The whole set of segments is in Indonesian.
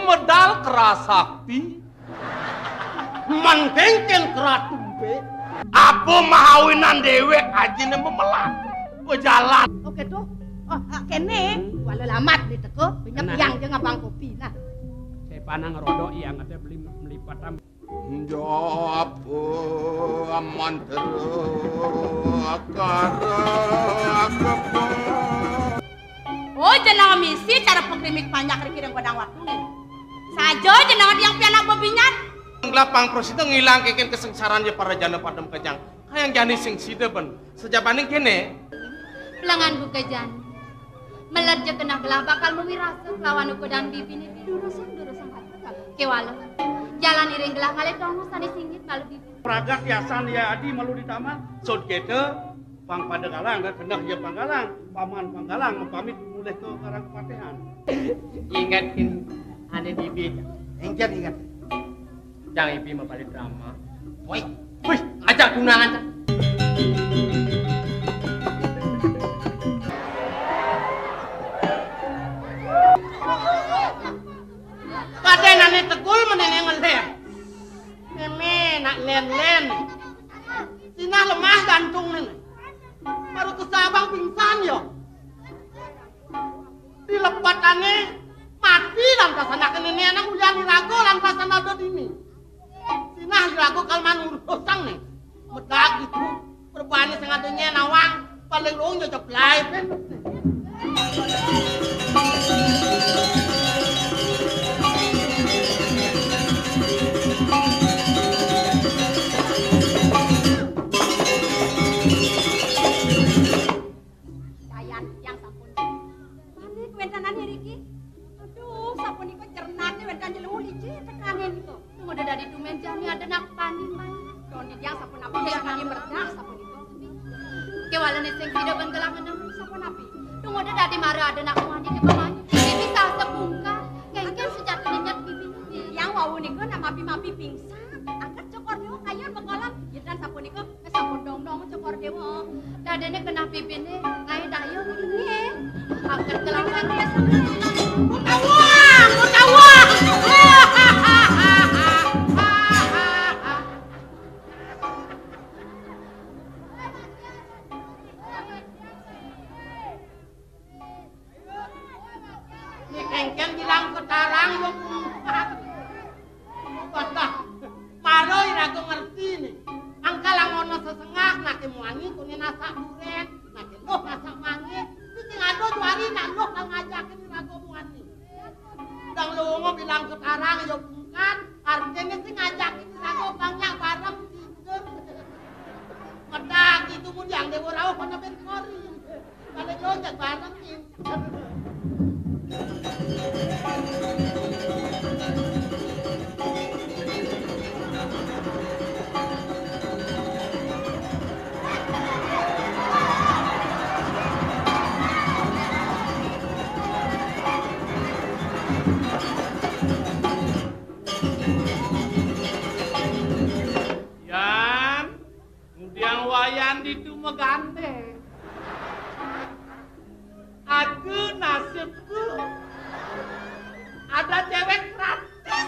medal kerasakti. Mangkengken keratumpe. Apa mahawinan dewe ajine memelat. Jalan. Oke tuh. Oh, kene wala lamat di teko, pinyang jeung abang kopi nah. Saya panang rodok yang ada beli melipat am. Jawab aman Oh, jenang misi cara pengkrimik banyak riki dan godang waktu nih. Sajo jenang yang pianak bebinyan. Nglapang pros itu ngilang keken kesengsaraan ya para jana padam kejang. Hayang jani sing sidepen. Sejabaning kene. Pelangan buka jani. Melerja kena gelah bakal memirasa lawan uko dan bibi ni durusan kata kewala. Jalan iring gelah ngale tongo sani singgit malu bibi. Pragat yasan ya adi malu di taman. Sod kete pang pada galang dan kendak ya panggalang. Paman panggalang pamit mulai ke karang kepatehan. Ingatkin ane bibi. Ingat. Jangan ibi mapali drama. Woi, ajak tunangan. Kaden ane tegul menenengan teh. Meme nak len. Sina lemah gantung nih. Baru kesabang pingsan yo. Dilepat ane mati lantas anak ini anak ujian dirago lantas anak ada dini. Sina dirago kalman urusang nih. Medak gitu. Perbani sengadunya nawang paling long jajak live. Kewalan sing video benggelangan nang sapon api. Tunggu ada dadi marah ada nak mandi ke pamanya. Bibi sah sebungka. Kengken sejatine nyat bibi. Yang wau niku nama mapi pingsan. Angkat cokor dewa kayon bekolam. Yedan sapun niku sapun dong cokor dewa. Dadene kena bibine ngae dayo ngene. Angkat gelangan dia Mutawang. Engken bilang ketarang yung basta maroy rago ngerti nih angka langono sesengah nake muangi kunin nasa duren nake loh nasa mangi itu ngado juari nak loh kang ngajakin rago muangi dang lungo bilang ketarang yo bukan artinya sih ngajakin rago banyak bareng tidur medak itu mun yang dewa rawo pada berkori pada jojak bareng Yang wayan itu megante. Aku nasibku ada cewek gratis.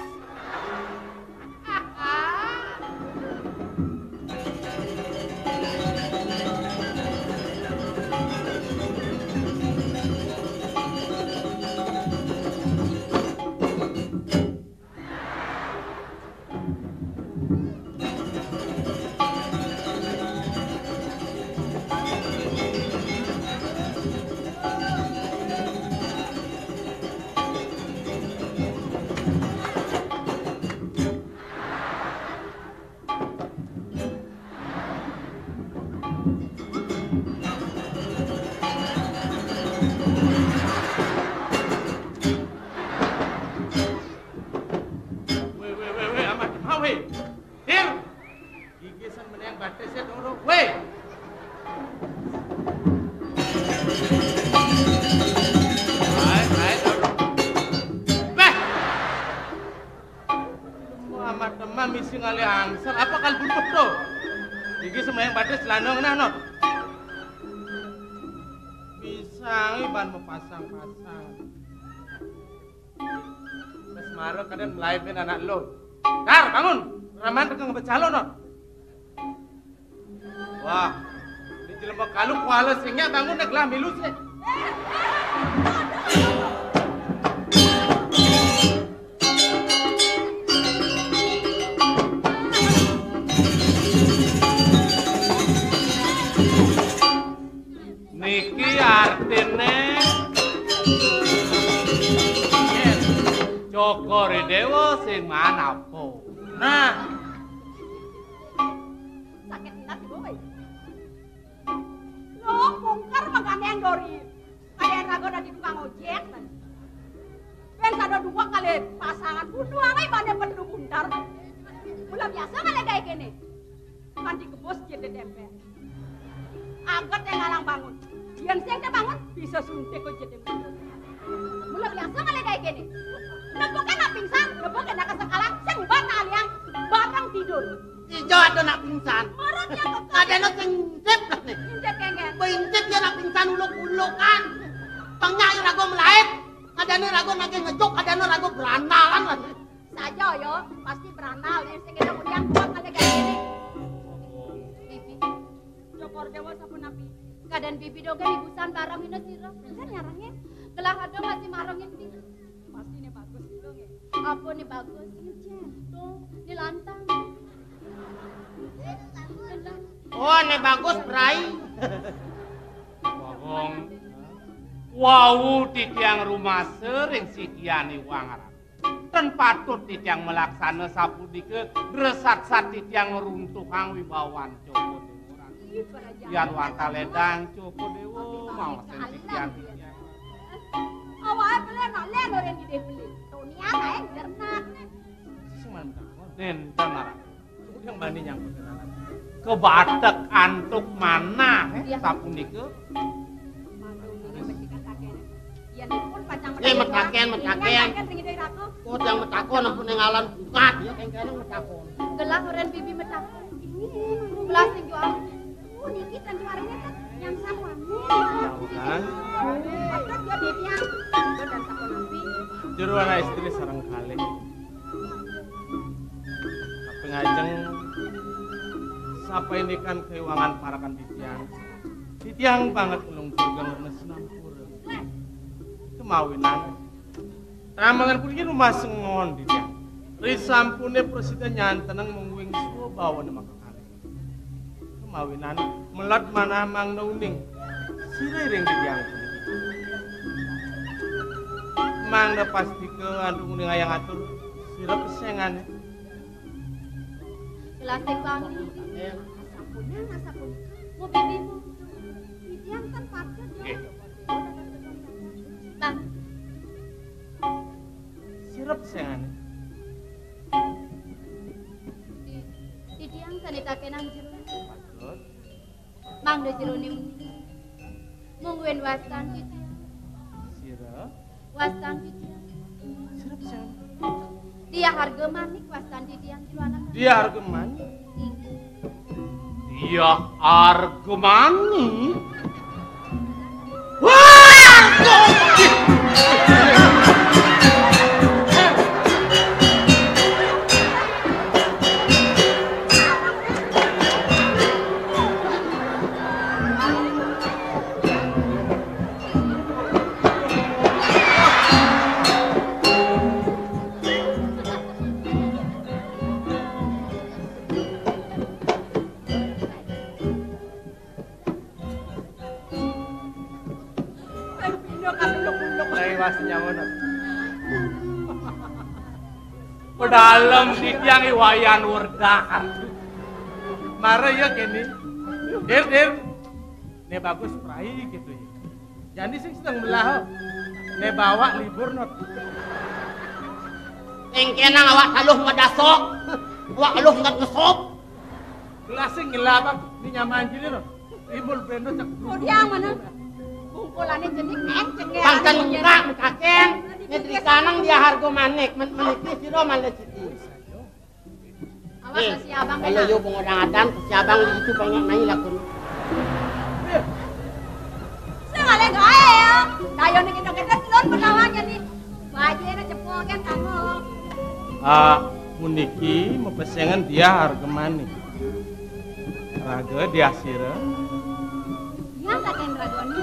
Misi ngali angser apa kal butuh do? Iki semlayang batis lanong nah. Bisa ban mepasang-pasang. Wes Maro kadang melaipin anak lo. Dar, bangun. Raman regang becalo non. Wah, di jelema kalu kuala sehingga bangun nek lah milu sih. Niki artine Joko Dewa sing manapo. Nah, sakit hati boy. Lo mungkar magane yang dori. Kalian rago dari tukang ojek kan. Ben ada dua kali pasangan kudu angai bane penduduk buntar. Mula biasa kali kayak gini. Kan dikebos jadi tempe. Agat yang ngalang bangun. Yang siang dia bangun bisa suntik kok jadi mundur. Mula biasa kali kayak gini. Neboknya nak pingsan, neboknya nak kesekalan, sing bana liang, batang tidur. Ijo ada nak pingsan. Marahnya kok Ada nak incip lah nih. Incep kengen. Incip dia nak pingsan uluk-ulukan. Tengah yang ragu melahit. Ada nih ragu lagi ngejuk, ada nih ragu berandalan lah. Saja yo, pasti beranal. Yang sing kemudian kuat kali kayak gini. Bibi, Jokor Dewa sampun napi. keadaan bibi doga ibusan barang minus sirah. Kan nyarangnya. Gelah ada masih marangin di. Pasti ini bagus gitu nge. Apa nih bagus? Ini tuh, di lantang. Oh, ini bagus, Bray. Wong. Wau di tiang rumah sering sikiani wangaran. Dan patut di tiang melaksana sapudike resat-sat di tiang runtuhang wibawan Joko Dewa. Yan wanta ledang Joko Dewa mau sensikian di tiang. Awalnya beli nak len orang di beli. Dunia naik jernak. Nen tanara. Yang bani yang beneran. Kebatek antuk mana sapudike? Ini metaken. Kok yang metakon ampun ngalan bukat ya kengkene metakon. Gelah orang bibi metakon. Gelah sing jual. Niki kan juaranya kan yang sama. Kan? Patut dia bibi yang dan sakon napi. Jero anak istri sareng kali. Pengajeng sapa ini kan keuangan parakan titiang. Titiang banget ulung surga ngurna senampura. Kemawinan. Ramangan pun rumah sengon titiang. Risampune presiden nyanteneng mengwing suwa bawa nama kakare. Kemawinan melat mana mang nauning. Siriring titiang. Mang da pasti ke andung uning ayang atur. Sira pesengan. Gelah sing bangi. Sapunnya nggak sapun. Mau bibimu. Bibi yang kan patut dia. Bang, Sirap pesengan. di diang sanitaken ang jero. Patut. Mang do jero ni mungguin wastan di diang. Sirap. Wastan di diang. Sirap pesengan. Dia harga manik wastan di diang jualan. Dia harga mani. Dia harga mani. Pedalem di tiang iwayan werdahan. Mare ya kene. Dir. Ne bagus prai gitu ya. Jadi sing sedang belah. Ne bawa libur not. Engkena awak taluh madasok. Awak aluh ngat ngesop. Gelas sing ngelabak di nyaman jile no. Ibul bendo cak. Oh dia mana? Bungkulannya jenik enceng ya. Pangkan enggak mekaken. Nyetri kanang dia harga manik. Meniki siro malah siti. Awas ke si abang Kalau yo pengodang-adang si abang itu banyak nanya lakun. Saya nggak ada gaya ya. Dayo nih kita selon penawanya nih. Bajenya cepol kan kamu. Muniki mepesengan dia harga manik. Raga dia sira. Dia saking ragone.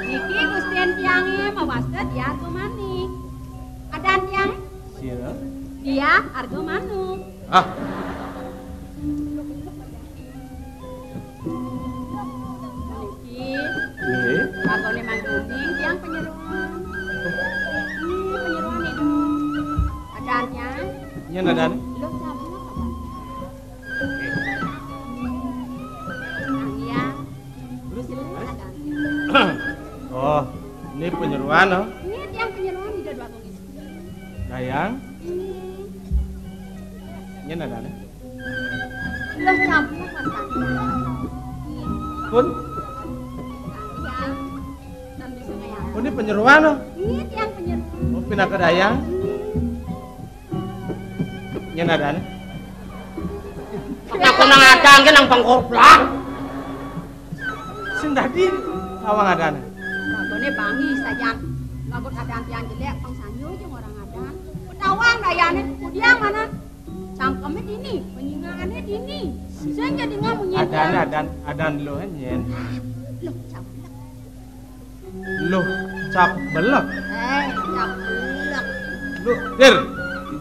Niki Gustian tiange mawasta dia harga manik. Adaan tiang Sira. dia harga manuk. Ah, Niki nggih. ragone mangguning tiang penyeruan. Penyeruan itu. Adaannya Yen adane. lo cabut kapan? Dia terus ada. Oh, ini penyeruan oh. Ini tiang penyeruan di dua kongis. Dayang. Yen adane. Lo cabut kapan? Pun, Tiang dan bisa kayak. pun ini penyeruan oh. Ini tiang penyeruan. Oh, pindah ke dayang. Yen adane. Aku nang adang ke nang pangkoblak. Sing tadi lawang adane. Ragone bangi sajan. Lagu adaan tiang jelek pangsanyo jeung orang adan. Ketawang dayane kudiang mana? Cangkeme dini, penyingaannya dini. Saya jadi ngamunyi. Adan lo nyen. Loh, cabut. Lo cap belek. Cabut. Lo dir.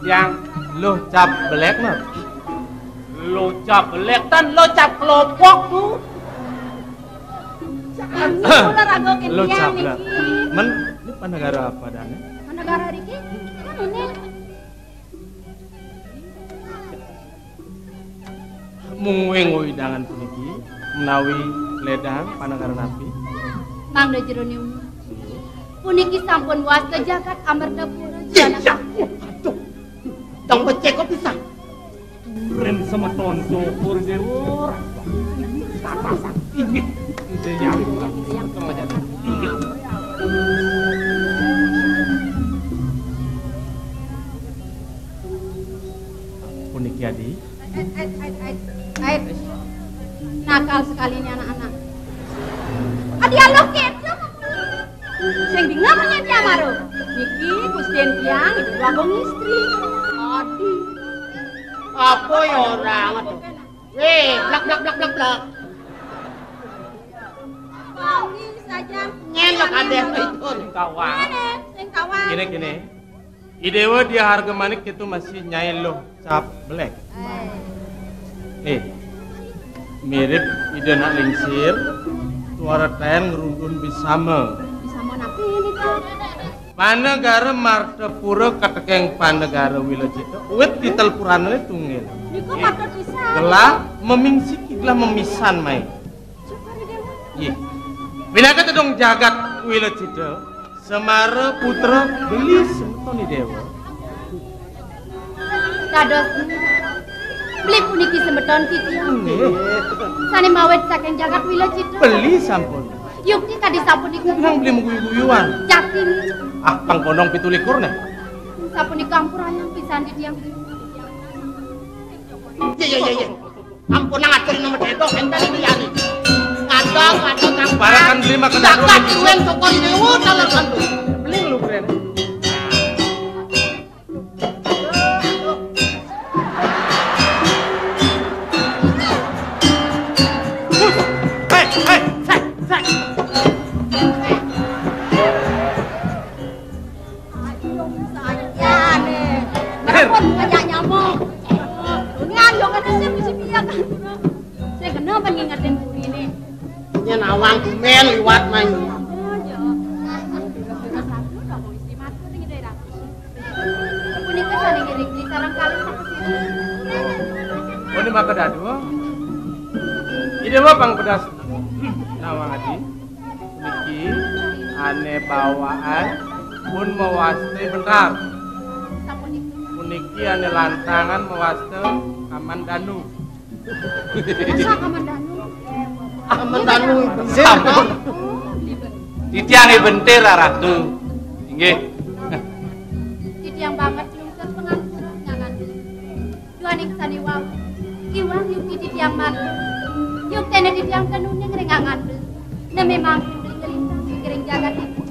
Yang Lo cap belek mah. lo cap belek dan lo cap kelopok tuh. Ini udah rago ke Lo tiang cap nih. belek. Men, ini panegara apa dane? Negara Riki? Kan ini. Mungwing widangan puniki menawi ledang panegara napi. Mangda jerone umur. Puniki sampun was ke jagat Amartapura jana. Aduh. Dong becek kok bisa. Keren sama tonto pur dewur. Tata sakti. Itu yang Puniki adi. Nakal sekali ini anak-anak. Adi alok keto. Sing dingamanya dia maro. Niki Gustian tiang itu bagong istri. Adi. Apa ya orang aduh. Weh, blak. Bangi saja. Nyelok ada itu. kawan. Mana? Sing kawan. Gini. Idewa dia harga manik itu masih nyai lo cap belek. Mirip ide nak lingsir. Tuara ten ngerundun bisama. Bisa mau napi ini tuh. Panegara Martapura katekeng panegara Wilajita. Uwet titel purane tunggil. Niku patut bisa. Gelah memingsik gelah memisan mai. Syukur dewa. Iya. Binaka tedong jagat Wilajita. Semara putra beli semetoni dewa. Dados beli puniki semeton titiang. Sani mawet saking jagat Wilajita. Beli sampun. Yukti kadi sapunika. Nang beli mengguyu-guyuan. Jatin. Ah, pangkonong 17 nih. Sapunika ampura yang pisan di tiang. Iya. Ampun nang atur nomor dedok enten liyane. Ngadong kang Barakan beli makan dulu. Jagat duwen toko dewa taler kandu. Beli lu keren. Saya nih. Kenapa ngajak nyamuk? Dunia yo kan sih mesti piye kan. Saya kena mengingatin puri ini. Nyen awang men liwat main. Punika sani ngirik di sarang kali sapa sini. Oh, ini maka dadu. Ide apa pang pedas? Nawang adi. Niki ane bawaan pun mewaste bentar. Sapunika. Puniki ane lantangan mewaste Kamandanu. Masa kamandanu? Amandanu Sampun. Titiangi bentir ratu. Inggih. Titiang banget lungser pengapura nyangan. Duaning sani wau. Iwang yuk titiang mantu. Yuk tene titiang kanuning rengangan. Na memang gelintang pikiring jagat itu.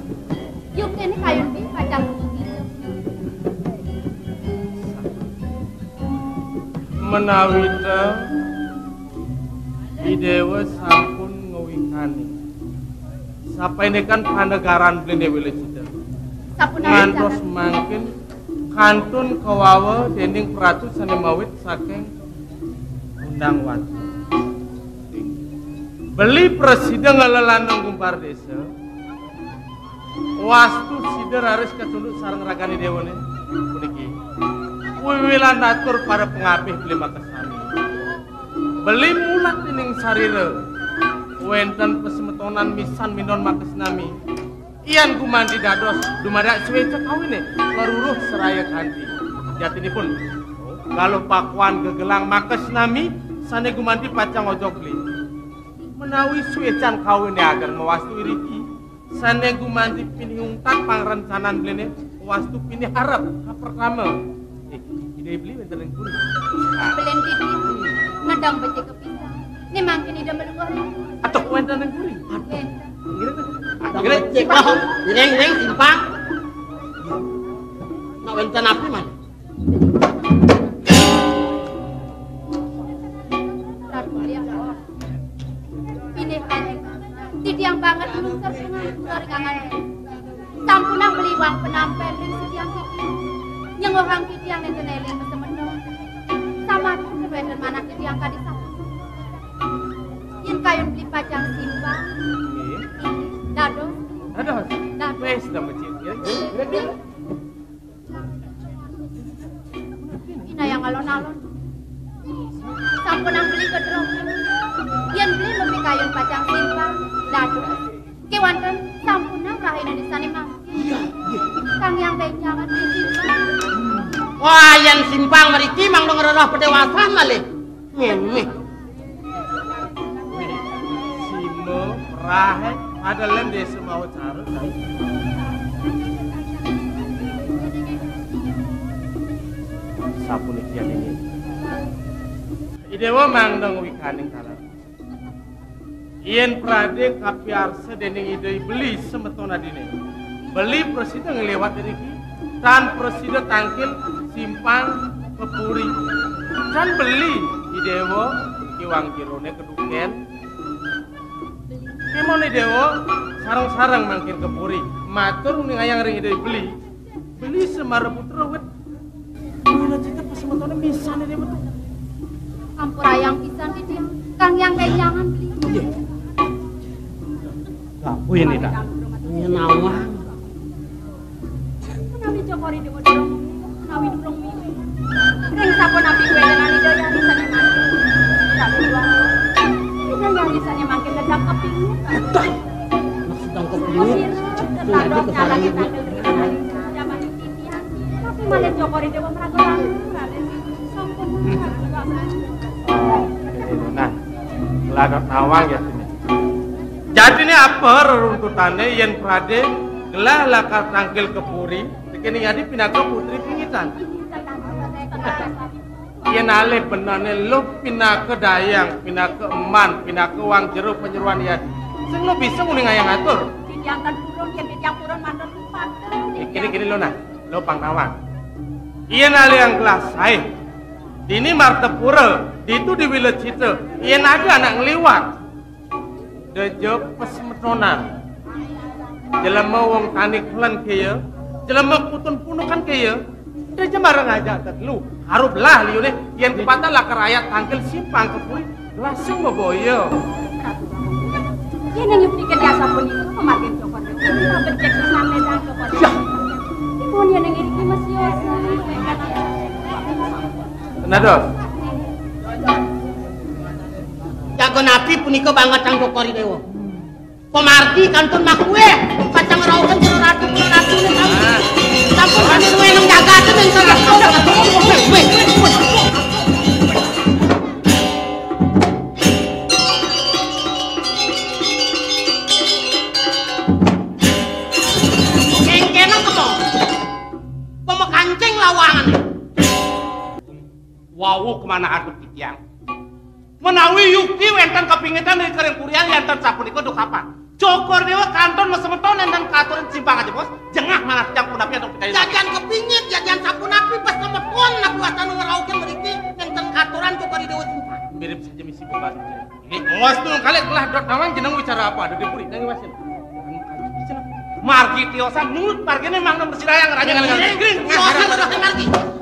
Yuk tene kayun bi padang menawi Idewa sampun ngewikani. Sapene kan panegaran blene Wilecita. Ngantos mangkin kantun kawawa dening Pratu Sanemawit saking undang watu. Beli presiden ngelelanang gumpar desa. Wastu sider harus ketunduk sareng ragani dewane puniki. Wiwilan atur para pengabih beli makasami. Beli mulat dening sarira. Wenten pesemetonan misan minon makasnami. Iyan gumandi dados dumadak suwece kawine maruruh seraya kanthi. Jatinipun kalau pakuan gegelang makasnami sane gumandi pacang ojok beli. Menawi suwecan kawine agar mewastu iriki sane gumandi pinihungtan pangrencanan blene wastu pinih harap pertama. Ide beli wenten ring kuring. Belen titi ngedang becek kepisah. Ni mangkin ide meluar. Atau wenten ring kuring. Gede cek lah, ireng simpang. Nak wenten api man? Pilih elek, tidiang banget belum terpengaruh ringangan. Sampunang beli uang penampel ring setiang kiki. Nyengohang kiki yang nenten eleng besemenon. Sama pun kebeden mana kiki yang kadisah. Yen kayun beli pacang simpang. Dados. Wes dah macam ya. Ina yang alon-alon. Sampunang beli kedrong. Yen beli lebih kayun pacang simpang. Dados. Kewanten sampunang rahina di sana mah. Iya. Kang yang benjangan di simpang. Wah, yang simpang mariti mang dong roh pedewasaan malih. Ngene. Simo rahe ada lem desa mau cara. Sapune kian ini. Idewa mangdong wikaning kalar. Ien prade kapiarsa dening ide beli semetona dine. Beli presiden ngelewat deriki tan presiden tangkil simpang kepuri. Kan beli idewa kiwang kirone keduken. Kemone dewo sarang-sarang mangkin kepuri. Matur ning ayang ring ide beli. Beli semar putra wet. Wila cita pesemetone misan ide betul. Ampur ayang pisan di dia. Kang yang benjangan beli. Apa ini dah? Ini nawang. Nabi Jokori dewa dorong, nawi dorong mimi. Ring sapo nabi gue dengan ide yang risane makin. Tapi dua, ide yang risane makin ledak kepingin. Sedang kepingin. Terdok nyala kita dengan zaman titian. Tapi malah Jokori dewa meragukan. Sampun. Nah, lagat nawang ya sini. Jadi ini apa reruntutannya yen prade gelah lakar tangkil kepuri dikini yadi pinaka putri pingitan. Yen ale benane lo pinaka dayang, pinaka eman, pinaka wang jeruk penyeruan yadi. Sing lo bisa nguning ayang atur. Tidiang tan purun, yen tidiang purun mandor lupa. Kini lo nah, lo pang nawang. Yen ale yang gelas sae. Dini martepura, itu di Wilecita. Yen ada anak ngeliwat. Dejok pesemetonan. Jelema wong tani klan kaya, jelema putun punukan kaya. Deje marang aja terlu. Haruplah liune yen kupatan lakar ayat tangkel simpang kepui langsung meboyo. Yen yang nyuplikan ya sampun itu memakai cokot. Kita becek sampai dan cokot. Mohon yen yang ini masih yosa. Tenados. Jago nabi punika banget kang Jokori dewa. Pemardi kantun makue, pacang rawuhan ratu nih kamu. Sampun kami luwe nang jagate ning saged kodok. Kengkenan keto. Pemekancing lawangan. Wawu kemana aduk titiang? Menawi Yuki wenten kepingitan dari kering kurian yang tersapunika duk kapan? Cokor dewa kanton mesemetonen dan katuran simpang aja bos. Jengah mana yang pun api atau percaya. Jajan kepingit, jajan sapu napi pas sama pon na buatan ngeraukeun meriki enten katuran cokor di dewa simpang. Mirip saja misi pembantu. Ini awas tuh kalian telah dot nawan jeneng bicara apa? Ada di puri nang wasin. Margi tiosan mulut margine mang bersirayang raja Tiosan udah margi.